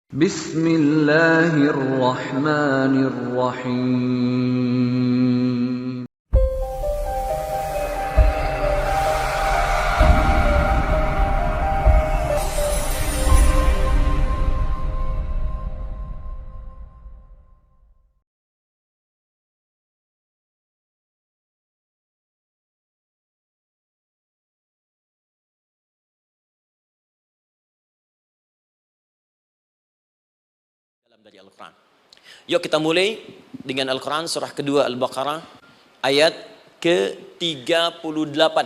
Bismillahirrahmanirrahim. Dari Al-Quran. Yuk kita mulai dengan Al-Quran surah kedua Al-Baqarah ayat ke-38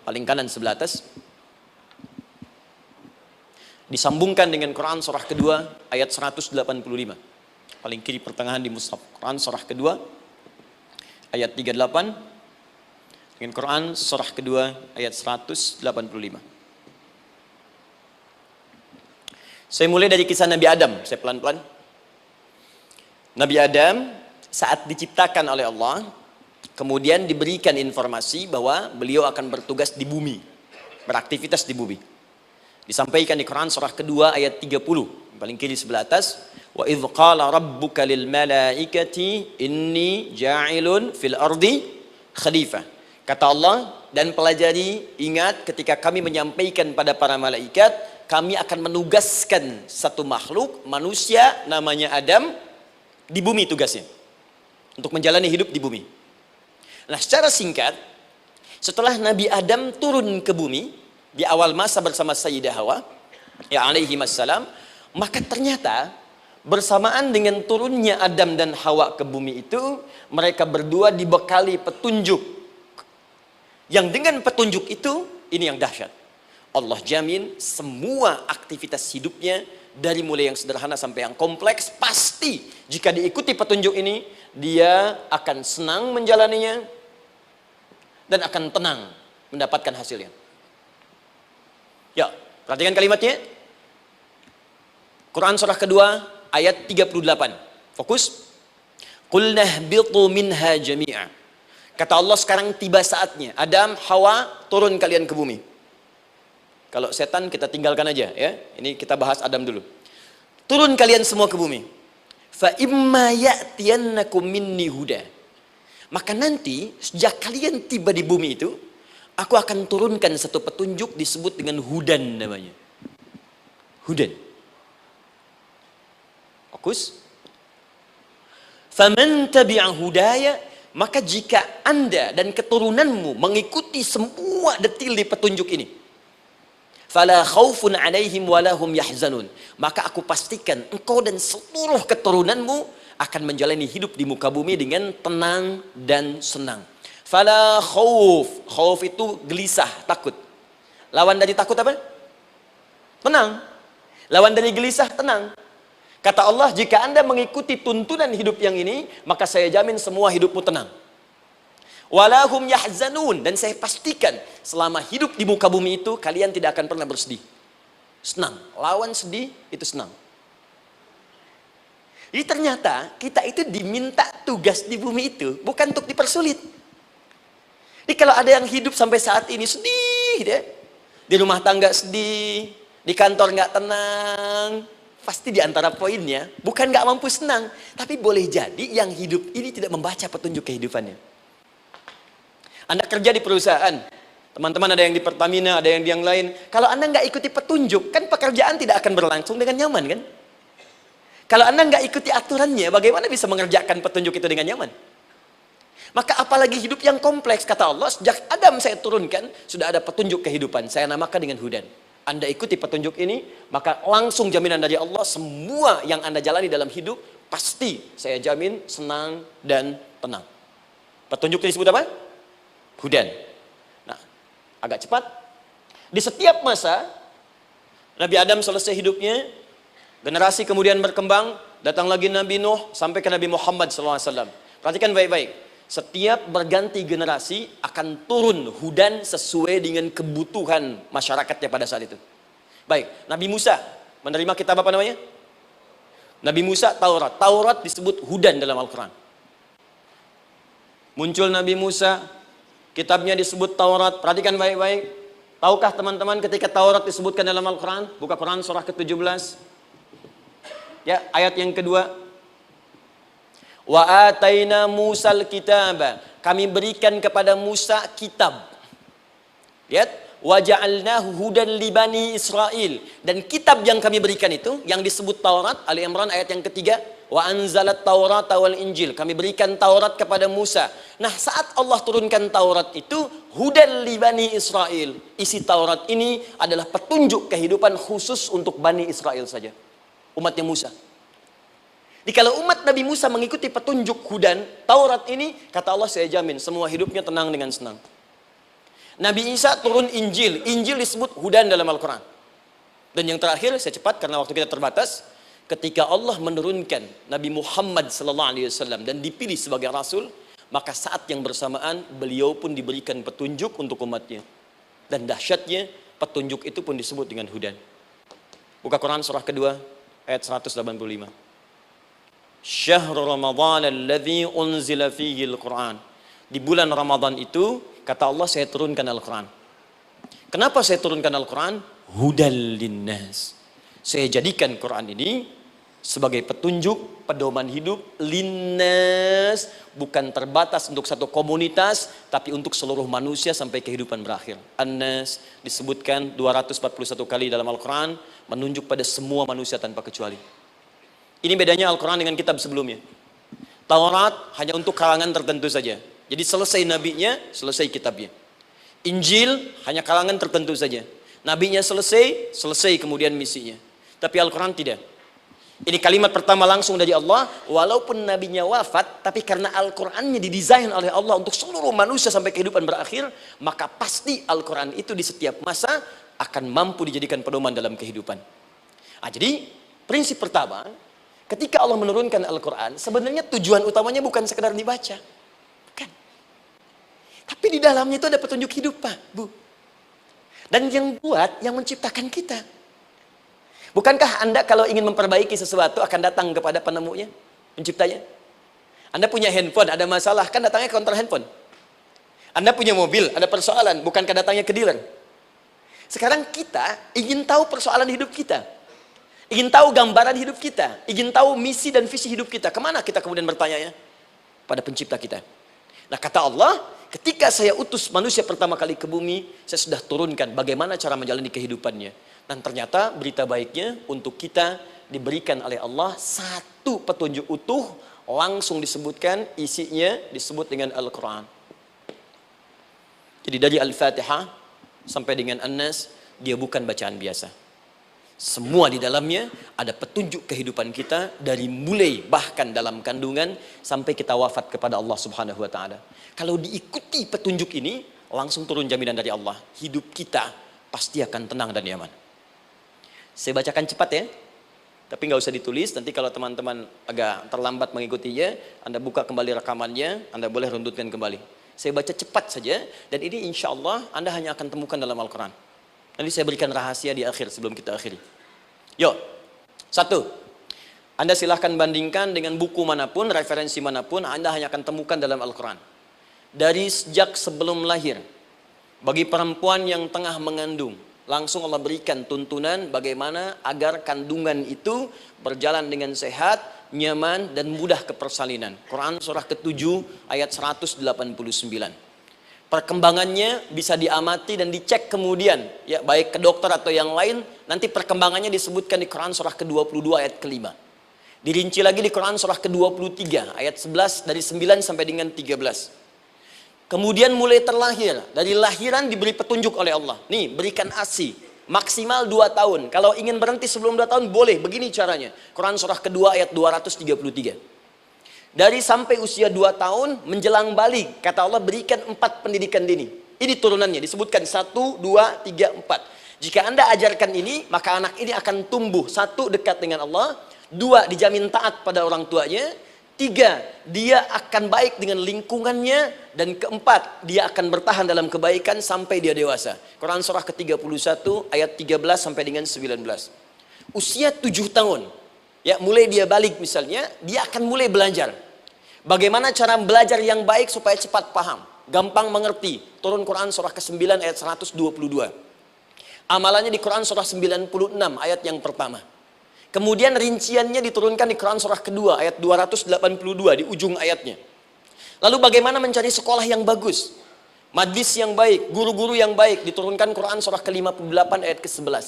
paling kanan sebelah atas, disambungkan dengan Quran surah kedua ayat 185 paling kiri pertengahan di mushaf. Quran surah kedua ayat 38 dengan Quran surah kedua ayat 185. Saya mulai dari kisah Nabi Adam. Saya pelan-pelan. Nabi Adam saat diciptakan oleh Allah, kemudian diberikan informasi bahwa beliau akan bertugas di bumi, beraktivitas di bumi. Disampaikan di Quran surah kedua ayat 30, paling kiri sebelah atas. Wa idh qala rabbuka lil malaikati inni ja'ilun fil ardi khalifah. Kata Allah, dan pelajari, ingat ketika kami menyampaikan pada para malaikat, kami akan menugaskan satu makhluk, manusia namanya Adam, di bumi tugasnya, untuk menjalani hidup di bumi. Nah, secara singkat, setelah Nabi Adam turun ke bumi di awal masa bersama Sayyidah Hawa, ya alaihi wassalam, maka ternyata bersamaan dengan turunnya Adam dan Hawa ke bumi itu, mereka berdua dibekali petunjuk. Yang dengan petunjuk itu, ini yang dahsyat. Allah jamin semua aktivitas hidupnya, dari mulai yang sederhana sampai yang kompleks, pasti jika diikuti petunjuk ini, dia akan senang menjalaninya dan akan tenang mendapatkan hasilnya. Ya, perhatikan kalimatnya. Quran surah kedua ayat 38. Fokus. Qul nahbitu minha jami'a. Kata Allah, sekarang tiba saatnya. Adam, Hawa, turun kalian ke bumi. Kalau setan kita tinggalkan aja ya. Ini kita bahas Adam dulu. Turun kalian semua ke bumi. Fa imma ya'tiyannakum minni huda. Maka nanti sejak kalian tiba di bumi itu, aku akan turunkan satu petunjuk disebut dengan hudan namanya. Hudan. Fokus. Faman tabi'a hudaya, maka jika Anda dan keturunanmu mengikuti semua detil di petunjuk ini, fala khaufun alaihim walahum yahzanun, maka aku pastikan engkau dan seluruh keturunanmu akan menjalani hidup di muka bumi dengan tenang dan senang. Fala khauf, khauf itu gelisah, takut. Lawan dari takut apa? Tenang. Lawan dari gelisah, tenang. Kata Allah, jika Anda mengikuti tuntunan hidup yang ini, maka saya jamin semua hidupmu tenang. Walahum yahzanun, dan saya pastikan selama hidup di muka bumi itu kalian tidak akan pernah bersedih. Senang, lawan sedih itu senang. Jadi ternyata kita itu diminta tugas di bumi itu bukan untuk dipersulit. Jadi kalau ada yang hidup sampai saat ini sedih deh, di rumah tangga sedih, di kantor nggak tenang, pasti di antara poinnya bukan nggak mampu senang, tapi boleh jadi yang hidup ini tidak membaca petunjuk kehidupannya. Anda kerja di perusahaan, teman-teman ada yang di Pertamina, ada yang di yang lain. Kalau Anda nggak ikuti petunjuk, kan pekerjaan tidak akan berlangsung dengan nyaman, kan? Kalau Anda nggak ikuti aturannya, bagaimana bisa mengerjakan petunjuk itu dengan nyaman? Maka apalagi hidup yang kompleks, kata Allah, sejak Adam saya turunkan, sudah ada petunjuk kehidupan, saya namakan dengan hudan. Anda ikuti petunjuk ini, maka langsung jaminan dari Allah, semua yang Anda jalani dalam hidup, pasti saya jamin senang dan tenang. Petunjuk ini disebut apa? Hudan. Nah, agak cepat. Di setiap masa, Nabi Adam selesai hidupnya, generasi kemudian berkembang, datang lagi Nabi Nuh, sampai ke Nabi Muhammad SAW. Perhatikan baik-baik. Setiap berganti generasi akan turun hudan sesuai dengan kebutuhan masyarakatnya pada saat itu. Baik, Nabi Musa menerima kitab apa namanya? Nabi Musa, Taurat. Taurat disebut hudan dalam Al-Quran. Muncul Nabi Musa, kitabnya disebut Taurat. Perhatikan baik-baik. Tahukah teman-teman ketika Taurat disebutkan dalam Al-Quran? Buka Quran surah ke-17. ya, ayat yang kedua. Wa ataina Musal kitaba. Kami berikan kepada Musa kitab. Lihat. Wa ja'alnahu hudan li bani Israil. Dan kitab yang kami berikan itu, yang disebut Taurat, Ali Imran ayat yang ketiga. Wa anzalat Taurata wal Injil. Kami berikan Taurat kepada Musa. Nah, saat Allah turunkan Taurat itu, hudan li bani Israil. Isi Taurat ini adalah petunjuk kehidupan khusus untuk Bani Israel saja. Umatnya Musa. Jadi kalau umat Nabi Musa mengikuti petunjuk hudan, Taurat ini, kata Allah, saya jamin semua hidupnya tenang dengan senang. Nabi Isa turun Injil. Injil disebut hudan dalam Al-Quran. Dan yang terakhir, saya cepat karena waktu kita terbatas. Ketika Allah menurunkan Nabi Muhammad SAW dan dipilih sebagai Rasul, maka saat yang bersamaan beliau pun diberikan petunjuk untuk umatnya. Dan dahsyatnya, petunjuk itu pun disebut dengan hudan. Buka Quran surah kedua, ayat 185. Syahrul Ramadan alladzi unzila fihi al-Quran. Di bulan Ramadan itu, kata Allah, saya turunkan Al-Quran. Kenapa saya turunkan Al-Quran? Hudal linnas. Saya jadikan Quran ini sebagai petunjuk, pedoman hidup linnas, bukan terbatas untuk satu komunitas, tapi untuk seluruh manusia sampai kehidupan berakhir. An-Nas disebutkan 241 kali dalam Al-Quran, menunjuk pada semua manusia tanpa kecuali. Ini bedanya Al-Quran dengan kitab sebelumnya. Taurat hanya untuk kalangan tertentu saja. Jadi selesai nabinya, selesai kitabnya. Injil hanya kalangan tertentu saja. Nabinya selesai, selesai kemudian misinya. Tapi Al-Quran tidak. Ini kalimat pertama langsung dari Allah. Walaupun nabinya wafat, tapi karena Al-Qurannya didesain oleh Allah untuk seluruh manusia sampai kehidupan berakhir, maka pasti Al-Quran itu di setiap masa akan mampu dijadikan pedoman dalam kehidupan. Jadi prinsip pertama, ketika Allah menurunkan Al-Quran, sebenarnya tujuan utamanya bukan sekedar dibaca. Tapi di dalamnya itu ada petunjuk hidup, Pak, Bu. Dan yang buat, yang menciptakan kita. Bukankah Anda kalau ingin memperbaiki sesuatu akan datang kepada penemunya, penciptanya? Anda punya handphone, ada masalah, kan datangnya ke counter handphone. Anda punya mobil, ada persoalan, bukankah datangnya ke dealer? Sekarang kita ingin tahu persoalan hidup kita. Ingin tahu gambaran hidup kita. Ingin tahu misi dan visi hidup kita. Kemana kita kemudian bertanya? Pada pencipta kita. Nah, kata Allah, ketika saya utus manusia pertama kali ke bumi, saya sudah turunkan bagaimana cara menjalani kehidupannya. Dan ternyata berita baiknya untuk kita diberikan oleh Allah satu petunjuk utuh, langsung disebutkan, isinya disebut dengan Al-Quran. Jadi dari Al-Fatihah sampai dengan An-Nas, dia bukan bacaan biasa. Semua di dalamnya ada petunjuk kehidupan kita dari mulai bahkan dalam kandungan sampai kita wafat kepada Allah Subhanahu wa taala. Kalau diikuti petunjuk ini, langsung turun jaminan dari Allah. Hidup kita pasti akan tenang dan nyaman. Saya bacakan cepat ya. Tapi nggak usah ditulis, nanti kalau teman-teman agak terlambat mengikutinya, Anda buka kembali rekamannya, Anda boleh runtutkan kembali. Saya baca cepat saja, dan ini insya Allah Anda hanya akan temukan dalam Al-Quran. Nanti saya berikan rahasia di akhir sebelum kita akhiri. Yuk, satu, Anda silahkan bandingkan dengan buku manapun, referensi manapun, Anda hanya akan temukan dalam Al-Quran. Dari sejak sebelum lahir, bagi perempuan yang tengah mengandung, langsung Allah berikan tuntunan bagaimana agar kandungan itu berjalan dengan sehat, nyaman, dan mudah ke persalinan. Quran surah ke-7 ayat 189. Perkembangannya bisa diamati dan dicek kemudian, ya, baik ke dokter atau yang lain. Nanti perkembangannya disebutkan di Quran surah ke-22 ayat ke-5. Dirinci lagi di Quran surah ke-23 ayat 11 dari 9 sampai dengan 13. Kemudian mulai terlahir, dari lahiran diberi petunjuk oleh Allah. Nih, berikan ASI maksimal 2 tahun. Kalau ingin berhenti sebelum 2 tahun boleh, begini caranya. Quran surah ke-2 ayat 233. Dari sampai usia 2 tahun menjelang balik, kata Allah berikan 4 pendidikan dini. Ini turunannya disebutkan 1, 2, 3, 4. Jika Anda ajarkan ini, maka anak ini akan tumbuh. 1, dekat dengan Allah. 2, dijamin taat pada orang tuanya. 3, dia akan baik dengan lingkungannya. Dan 4, dia akan bertahan dalam kebaikan sampai dia dewasa. Quran surah ke-31 ayat 13 sampai dengan 19. Usia 7 tahun. Ya, mulai dia balik misalnya, dia akan mulai belajar. Bagaimana cara belajar yang baik supaya cepat paham, gampang mengerti. Turun Quran surah ke-9 ayat 122. Amalannya di Quran surah 96 ayat yang pertama. Kemudian rinciannya diturunkan di Quran surah kedua ayat 282 di ujung ayatnya. Lalu bagaimana mencari sekolah yang bagus, majlis yang baik, guru-guru yang baik, diturunkan Quran surah ke-58 ayat ke-11.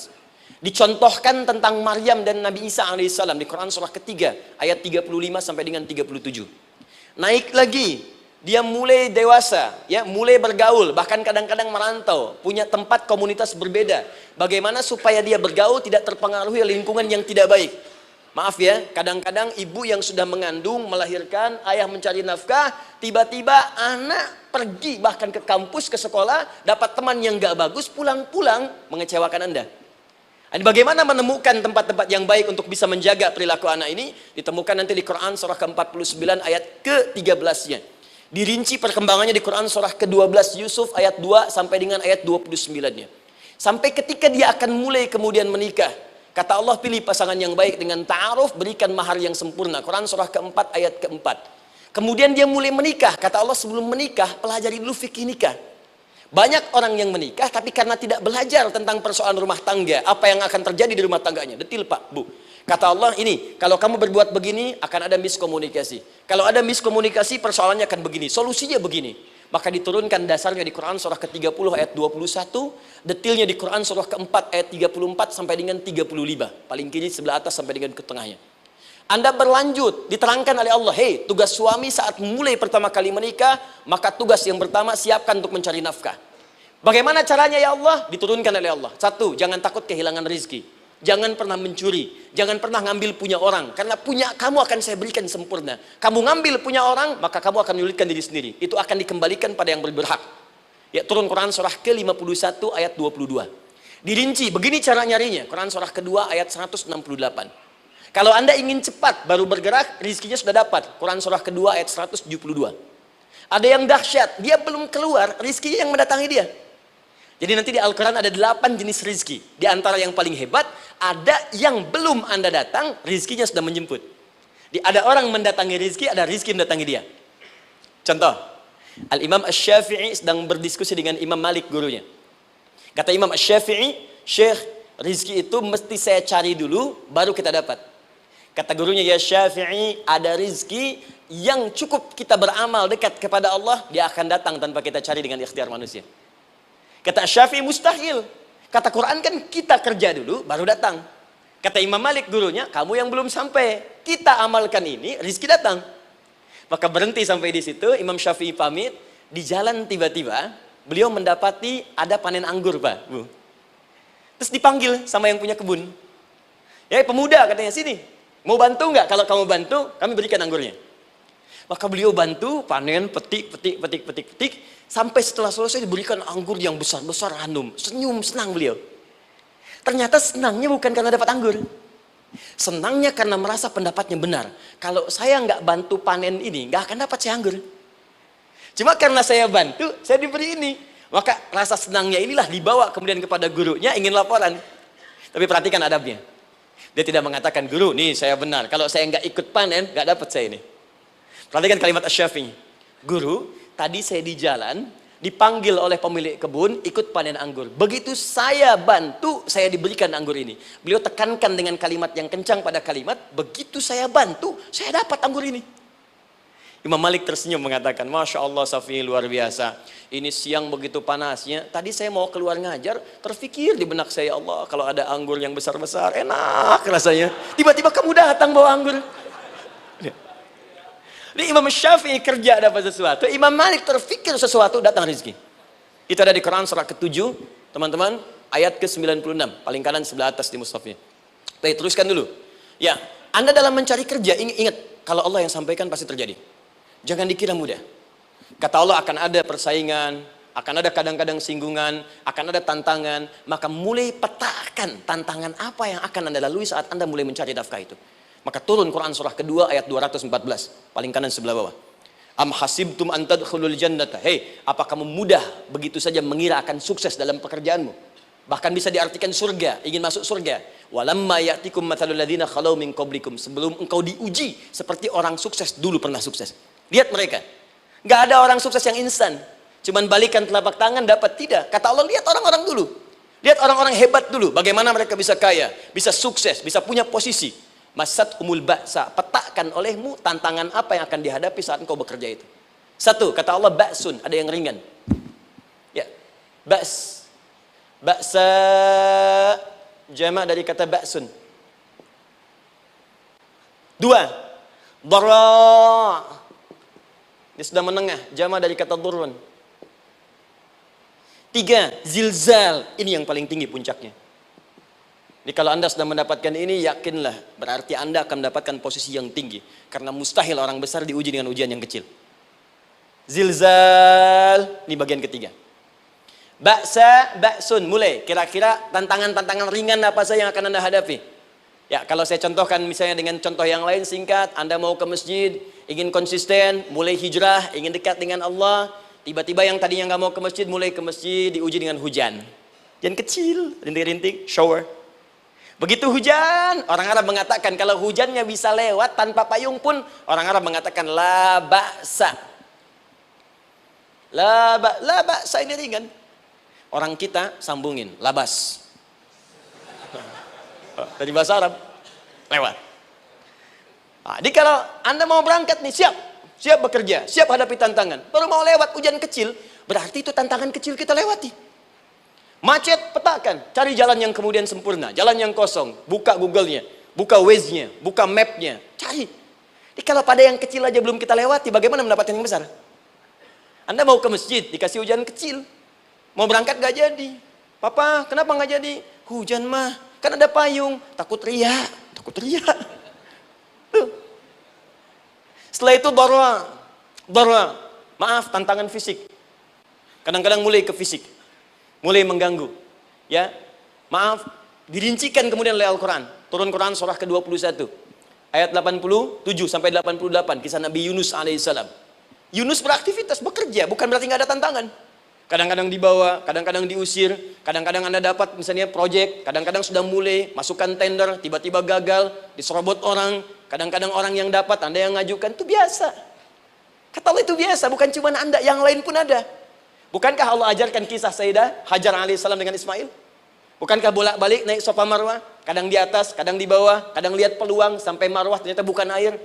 Dicontohkan tentang Maryam dan Nabi Isa alaihissalam di Quran surah ketiga ayat 35 sampai dengan 37. Naik lagi, dia mulai dewasa, ya, mulai bergaul, bahkan kadang-kadang merantau, punya tempat komunitas berbeda. Bagaimana supaya dia bergaul tidak terpengaruhi oleh lingkungan yang tidak baik. Maaf ya, kadang-kadang ibu yang sudah mengandung, melahirkan, ayah mencari nafkah, tiba-tiba anak pergi bahkan ke kampus, ke sekolah, dapat teman yang gak bagus, pulang-pulang mengecewakan Anda. Dan bagaimana menemukan tempat-tempat yang baik untuk bisa menjaga perilaku anak ini? Ditemukan nanti di Quran surah ke-49 ayat ke-13-nya. Dirinci perkembangannya di Quran surah ke-12 Yusuf ayat 2 sampai dengan ayat 29-nya. Sampai ketika dia akan mulai kemudian menikah. Kata Allah, pilih pasangan yang baik dengan ta'aruf, berikan mahar yang sempurna. Quran surah ke-4 ayat ke-4. Kemudian dia mulai menikah. Kata Allah, sebelum menikah, pelajari dulu fikih nikah. Banyak orang yang menikah, tapi karena tidak belajar tentang persoalan rumah tangga, apa yang akan terjadi di rumah tangganya. Detil Pak, Bu. Kata Allah, ini, kalau kamu berbuat begini, akan ada miskomunikasi. Kalau ada miskomunikasi, persoalannya akan begini. Solusinya begini. Maka diturunkan dasarnya di Quran surah ke-30 ayat 21, detilnya di Quran surah ke-4 ayat 34 sampai dengan 35. Paling kiri sebelah atas sampai dengan ke tengahnya. Anda berlanjut, diterangkan oleh Allah, hei, tugas suami saat mulai pertama kali menikah, maka tugas yang pertama siapkan untuk mencari nafkah. Bagaimana caranya ya Allah? Diturunkan oleh Allah. Satu, jangan takut kehilangan rezeki. Jangan pernah mencuri, jangan pernah ngambil punya orang, karena punya kamu akan saya berikan sempurna. Kamu ngambil punya orang, maka kamu akan menyulitkan diri sendiri. Itu akan dikembalikan pada yang berhak. Ya, turun Quran surah ke-51 ayat 22. Dirinci, begini cara nyarinya. Quran surah kedua ayat 168. Kalau Anda ingin cepat baru bergerak, rizkinya sudah dapat. Quran surah kedua ayat 172. Ada yang dahsyat, dia belum keluar, rizkinya yang mendatangi dia. Jadi nanti di Al-Quran ada 8 jenis rizki. Di antara yang paling hebat, ada yang belum Anda datang, rizkinya sudah menjemput. Ada orang mendatangi rizki, ada rizki mendatangi dia. Contoh, Al-Imam Asy-Syafi'i sedang berdiskusi dengan Imam Malik, gurunya. Kata Imam Asy-Syafi'i, Syekh, rizki itu mesti saya cari dulu, baru kita dapat. Kata gurunya, ya Syafi'i, ada rizki yang cukup kita beramal dekat kepada Allah, dia akan datang tanpa kita cari dengan ikhtiar manusia. Kata Syafi'i, mustahil. Kata Quran kan kita kerja dulu baru datang. Kata Imam Malik gurunya, kamu yang belum sampai, kita amalkan ini, rizki datang. Maka berhenti sampai di situ. Imam Syafi'i pamit. Di jalan tiba-tiba beliau mendapati ada panen anggur, Pak, Bu. Terus dipanggil sama yang punya kebun. Ya, pemuda katanya, sini, mau bantu nggak? Kalau kamu bantu, kami berikan anggurnya. Maka beliau bantu panen, petik. Sampai setelah selesai diberikan anggur yang besar-besar, hanum. Senyum, senang beliau. Ternyata senangnya bukan karena dapat anggur. Senangnya karena merasa pendapatnya benar. Kalau saya nggak bantu panen ini, nggak akan dapat saya anggur. Cuma karena saya bantu, saya diberi ini. Maka rasa senangnya inilah dibawa kemudian kepada gurunya, ingin laporan. Tapi perhatikan adabnya. Dia tidak mengatakan, guru, nih saya benar. Kalau saya nggak ikut panen, nggak dapat saya ini. Perhatikan kalimat Asy-Syafi'i. Guru, tadi saya di jalan, dipanggil oleh pemilik kebun, ikut panen anggur. Begitu saya bantu, saya diberikan anggur ini. Beliau tekankan dengan kalimat yang kencang pada kalimat, begitu saya bantu, saya dapat anggur ini. Imam Malik tersenyum mengatakan, Masya Allah Syafi'i, luar biasa. Ini siang begitu panasnya, tadi saya mau keluar ngajar, terfikir di benak saya, Allah, kalau ada anggur yang besar-besar, enak rasanya. Tiba-tiba kamu datang bawa anggur. Jadi Imam Syafi'i kerja dapat sesuatu, Imam Malik terfikir sesuatu, datang rezeki. Itu ada di Quran surah ke-7, teman-teman, ayat ke-96, paling kanan sebelah atas di mushafnya. Baik, teruskan dulu. Ya, Anda dalam mencari kerja, ingat, kalau Allah yang sampaikan pasti terjadi. Jangan dikira mudah. Kata Allah akan ada persaingan, akan ada kadang-kadang singgungan, akan ada tantangan, maka mulai petakan tantangan apa yang akan Anda lalui saat Anda mulai mencari nafkah itu. Maka turun Quran surah kedua ayat 214, paling kanan sebelah bawah. Am hasibtum an tadkhulul jannata. Hei, apa kamu mudah begitu saja mengira akan sukses dalam pekerjaanmu? Bahkan bisa diartikan surga, ingin masuk surga. Walamma ya'tikum mathalul ladzina khalau min qablikum. Sebelum engkau diuji seperti orang sukses dulu pernah sukses. Lihat mereka. Enggak ada orang sukses yang instan. Cuman balikan telapak tangan dapat, tidak. Kata Allah, lihat orang-orang dulu. Lihat orang-orang hebat dulu, bagaimana mereka bisa kaya, bisa sukses, bisa punya posisi. Masat humul ba'sa, petakan olehmu tantangan apa yang akan dihadapi saat engkau bekerja itu. Satu, kata Allah ba'sun, ada yang ringan. Ya, ba's. Ba'sa, jamak dari kata ba'sun. Dua, dara. Dia sudah menengah, jamak dari kata durun. Tiga, zilzal. Ini yang paling tinggi puncaknya. Jadi kalau Anda sudah mendapatkan ini, yakinlah, berarti Anda akan mendapatkan posisi yang tinggi. Karena mustahil orang besar diuji dengan ujian yang kecil. Zilzal, ini bagian ketiga. Ba'sa, ba'sun, mulai. Kira-kira tantangan-tantangan ringan apa saja yang akan Anda hadapi? Ya, kalau saya contohkan misalnya dengan contoh yang lain singkat, Anda mau ke masjid, ingin konsisten, mulai hijrah, ingin dekat dengan Allah, tiba-tiba yang tadinya nggak mau ke masjid, mulai ke masjid, diuji dengan hujan. Hujan kecil, rintik-rintik, shower. Begitu hujan, orang Arab mengatakan kalau hujannya bisa lewat tanpa payung pun, orang Arab mengatakan la ba'sa. La ba'sa ini ringan. Orang kita sambungin, labas. Dari bahasa Arab lewat. Nah, jadi kalau Anda mau berangkat nih, siap bekerja, siap hadapi tantangan, baru mau lewat hujan kecil, berarti itu tantangan kecil kita lewati. Macet, petakan, cari jalan yang kemudian sempurna, jalan yang kosong, buka Google-nya, buka Waze-nya, buka map-nya, cari. Jadi kalau pada yang kecil aja belum kita lewati, bagaimana mendapatkan yang besar? Anda mau ke masjid, dikasih hujan kecil, mau berangkat gak jadi. Papa, kenapa gak jadi? Hujan mah. Kan ada payung, takut riak. Setelah itu darwa, maaf, tantangan fisik. Kadang-kadang mulai ke fisik, mulai mengganggu. Ya, maaf, dirincikan kemudian oleh Al-Quran. Turun Quran surah ke-21, ayat 87 sampai 88, kisah Nabi Yunus alaihissalam. Yunus beraktivitas, bekerja, bukan berarti nggak ada tantangan. Kadang-kadang dibawa, kadang-kadang diusir, kadang-kadang Anda dapat misalnya proyek, kadang-kadang sudah mulai, masukkan tender, tiba-tiba gagal, diserobot orang, kadang-kadang orang yang dapat, Anda yang ngajukan, itu biasa. Kata Allah itu biasa, bukan cuma Anda, yang lain pun ada. Bukankah Allah ajarkan kisah Sayyidah Hajar alaihissalam dengan Ismail? Bukankah bolak-balik naik Safa Marwah, kadang di atas, kadang di bawah, kadang lihat peluang, sampai Marwah ternyata bukan air.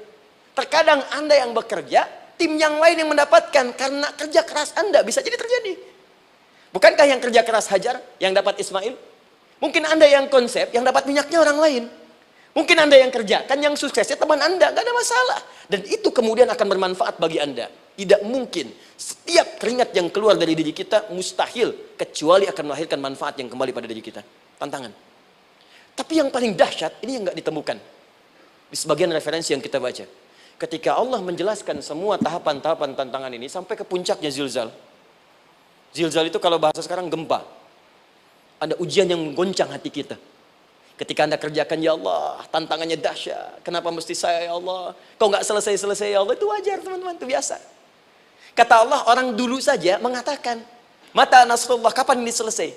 Terkadang Anda yang bekerja, tim yang lain yang mendapatkan, karena kerja keras Anda, bisa jadi terjadi. Bukankah yang kerja keras Hajar yang dapat Ismail? Mungkin Anda yang konsep, yang dapat minyaknya orang lain. Mungkin Anda yang kerja, kan yang suksesnya teman Anda, gak ada masalah. Dan itu kemudian akan bermanfaat bagi Anda. Tidak mungkin setiap keringat yang keluar dari diri kita mustahil, kecuali akan melahirkan manfaat yang kembali pada diri kita. Tantangan. Tapi yang paling dahsyat, ini yang gak ditemukan di sebagian referensi yang kita baca. Ketika Allah menjelaskan semua tahapan-tahapan tantangan ini sampai ke puncaknya zilzal. Zilzal itu kalau bahasa sekarang gempa. Ada ujian yang menggoncang hati kita. Ketika Anda kerjakan, ya Allah, tantangannya dahsyat. Kenapa mesti saya, ya Allah? Kok nggak selesai-selesai, ya Allah? Itu wajar, teman-teman, itu biasa. Kata Allah, orang dulu saja mengatakan, mata nasrullah, kapan ini selesai?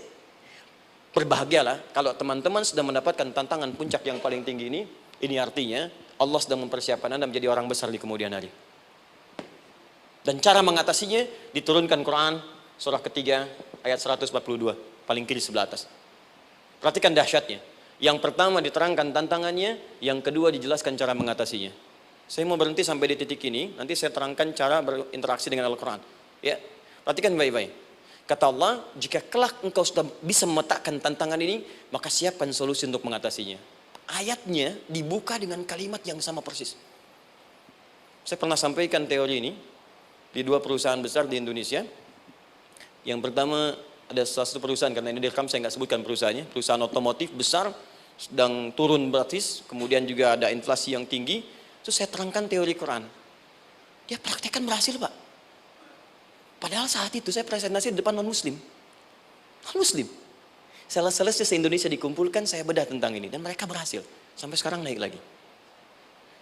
Berbahagialah kalau teman-teman sudah mendapatkan tantangan puncak yang paling tinggi ini. Ini artinya Allah sedang mempersiapkan Anda menjadi orang besar di kemudian hari. Dan cara mengatasinya diturunkan Quran surah ketiga ayat 142, paling kiri sebelah atas. Perhatikan dahsyatnya. Yang pertama diterangkan tantangannya, yang kedua dijelaskan cara mengatasinya. Saya mau berhenti sampai di titik ini, nanti saya terangkan cara berinteraksi dengan Al-Quran. Ya, perhatikan baik-baik. Kata Allah, jika kelak engkau sudah bisa memetakan tantangan ini, maka siapkan solusi untuk mengatasinya. Ayatnya dibuka dengan kalimat yang sama persis. Saya pernah sampaikan teori ini di dua perusahaan besar di Indonesia. Yang pertama ada salah satu perusahaan, karena ini direkam saya nggak sebutkan perusahaannya, perusahaan otomotif besar sedang turun gratis, kemudian juga ada inflasi yang tinggi. Terus saya terangkan teori Quran. Dia praktekkan berhasil, Pak. Padahal saat itu saya presentasi di depan non-muslim. Non-muslim. Sales-salesnya se-Indonesia dikumpulkan, saya bedah tentang ini. Dan mereka berhasil. Sampai sekarang naik lagi.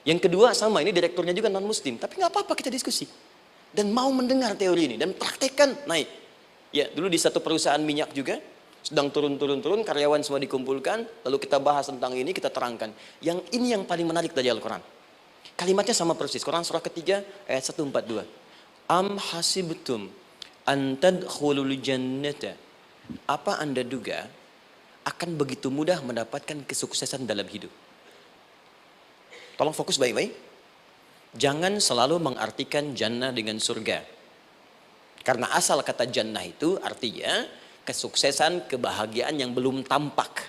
Yang kedua sama, ini direkturnya juga non-muslim. Tapi nggak apa-apa, kita diskusi. Dan mau mendengar teori ini. Dan praktekkan, naik. Ya, dulu di satu perusahaan minyak juga. Sedang turun, karyawan semua dikumpulkan. Lalu kita bahas tentang ini, kita terangkan. Yang ini yang paling menarik dari Al-Quran. Kalimatnya sama persis. Quran surah ketiga ayat 142. Am hasibtum an tadkhulul jannata. Apa Anda duga akan begitu mudah mendapatkan kesuksesan dalam hidup. Tolong fokus baik-baik. Jangan selalu mengartikan jannah dengan surga. Karena asal kata jannah itu artinya kesuksesan, kebahagiaan yang belum tampak.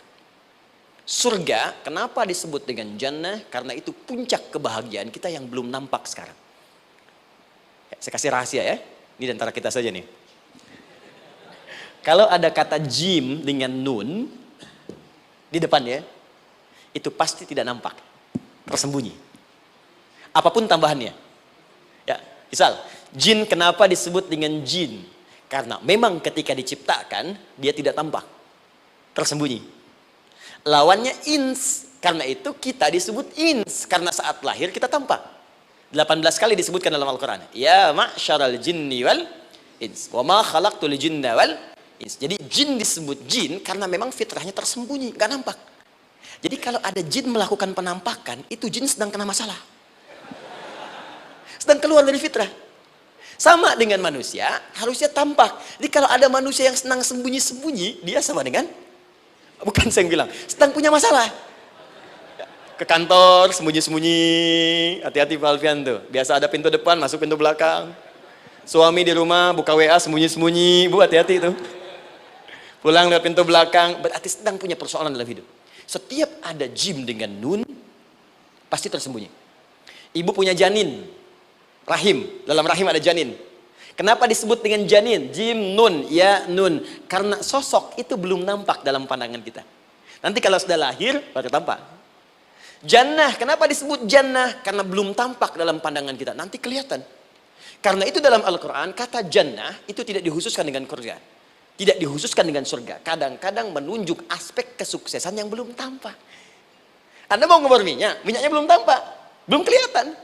Surga, kenapa disebut dengan jannah? Karena itu puncak kebahagiaan kita yang belum nampak sekarang. Ya, saya kasih rahasia ya. Ini antara kita saja nih. Kalau ada kata jim dengan nun di depannya, itu pasti tidak nampak, tersembunyi. Apapun tambahannya. Ya, misal, jin kenapa disebut dengan jin? Karena memang ketika diciptakan, dia tidak tampak, tersembunyi. Lawannya ins, karena itu kita disebut ins, karena saat lahir kita tampak. 18 kali disebutkan dalam Al-Quran. Ya ma'syaral jinni wal ins, wa ma khalaqtul jinna wal ins. Jadi jin disebut jin karena memang fitrahnya tersembunyi, nggak nampak. Jadi kalau ada jin melakukan penampakan, itu jin sedang kena masalah. Sedang keluar dari fitrah. Sama dengan manusia, harusnya tampak. Jadi kalau ada manusia yang senang sembunyi-sembunyi, dia sama dengan, bukan saya yang bilang, sedang punya masalah. Ke kantor, sembunyi-sembunyi, hati-hati Pak Alfian tuh. Biasa ada pintu depan, masuk pintu belakang. Suami di rumah, buka WA, sembunyi-sembunyi. Bu, hati-hati tuh. Pulang lewat pintu belakang, berarti sedang punya persoalan dalam hidup. Setiap ada jim dengan nun, pasti tersembunyi. Ibu punya janin, rahim, dalam rahim ada janin. Kenapa disebut dengan janin? Jim, nun, ya, nun. Karena sosok itu belum nampak dalam pandangan kita. Nanti kalau sudah lahir, baru tampak. Jannah, kenapa disebut jannah? Karena belum tampak dalam pandangan kita, nanti kelihatan. Karena itu dalam Al-Quran, kata jannah itu tidak dikhususkan dengan surga. Tidak dikhususkan dengan surga. Kadang-kadang menunjuk aspek kesuksesan yang belum tampak. Anda mau ngebor minyak, minyaknya belum tampak. Belum kelihatan.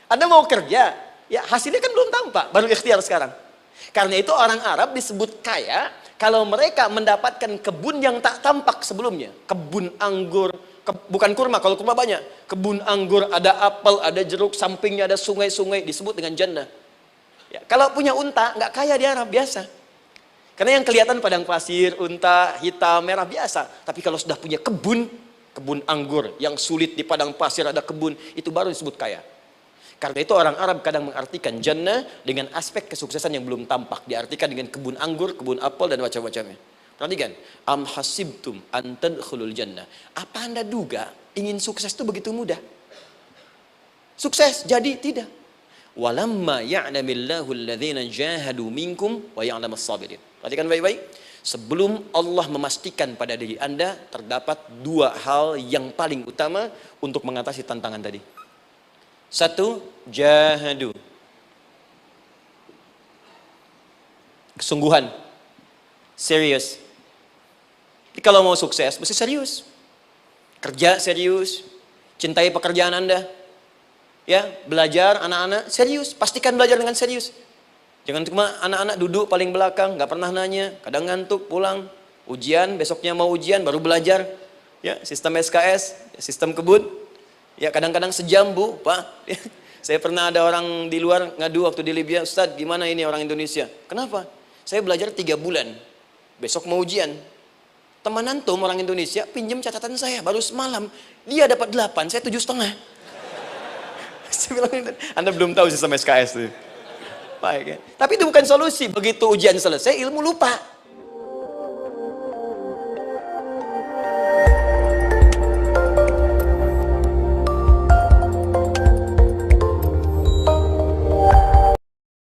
Anda mau kerja, ya hasilnya kan belum tampak, baru ikhtiar sekarang. Karena itu orang Arab disebut kaya, kalau mereka mendapatkan kebun yang tak tampak sebelumnya. Kebun anggur, bukan kurma, kalau kurma banyak. Kebun anggur, ada apel, ada jeruk, sampingnya ada sungai-sungai, disebut dengan jannah. Ya, kalau punya unta, nggak kaya di Arab, biasa. Karena yang kelihatan padang pasir, unta, hitam, merah, biasa. Tapi kalau sudah punya kebun, kebun anggur, yang sulit di padang pasir ada kebun, itu baru disebut kaya. Karena itu orang Arab kadang mengartikan jannah dengan aspek kesuksesan yang belum tampak. Diartikan dengan kebun anggur, kebun apel, dan macam-macamnya. Perhatikan, am hasibtum an tadkhulul jannah. Apa Anda duga ingin sukses itu begitu mudah? Sukses jadi tidak. Walamma ya'lamillahu alladhina jahadu minkum wa ya'lamas sabirin. Perhatikan baik-baik. Sebelum Allah memastikan pada diri Anda terdapat dua hal yang paling utama untuk mengatasi tantangan tadi. Satu, jahadu. Kesungguhan. Serius. Jadi kalau mau sukses, mesti serius. Kerja serius. Cintai pekerjaan Anda. Ya, belajar anak-anak serius. Pastikan belajar dengan serius. Jangan cuma anak-anak duduk paling belakang, nggak pernah nanya, kadang ngantuk, pulang. Ujian, besoknya mau ujian, baru belajar. Ya, sistem SKS, sistem kebut. Ya, kadang-kadang sejam, Bu, Pak. Saya pernah ada orang di luar ngadu waktu di Libya, Ustadz, gimana ini orang Indonesia? Kenapa? Saya belajar 3 bulan. Besok mau ujian. Teman antum orang Indonesia pinjam catatan saya baru semalam. Dia dapat 8, saya 7,5. Saya bilang, Anda belum tahu sistem SKS itu. Baik, ya. Tapi itu bukan solusi. Begitu ujian selesai, ilmu lupa.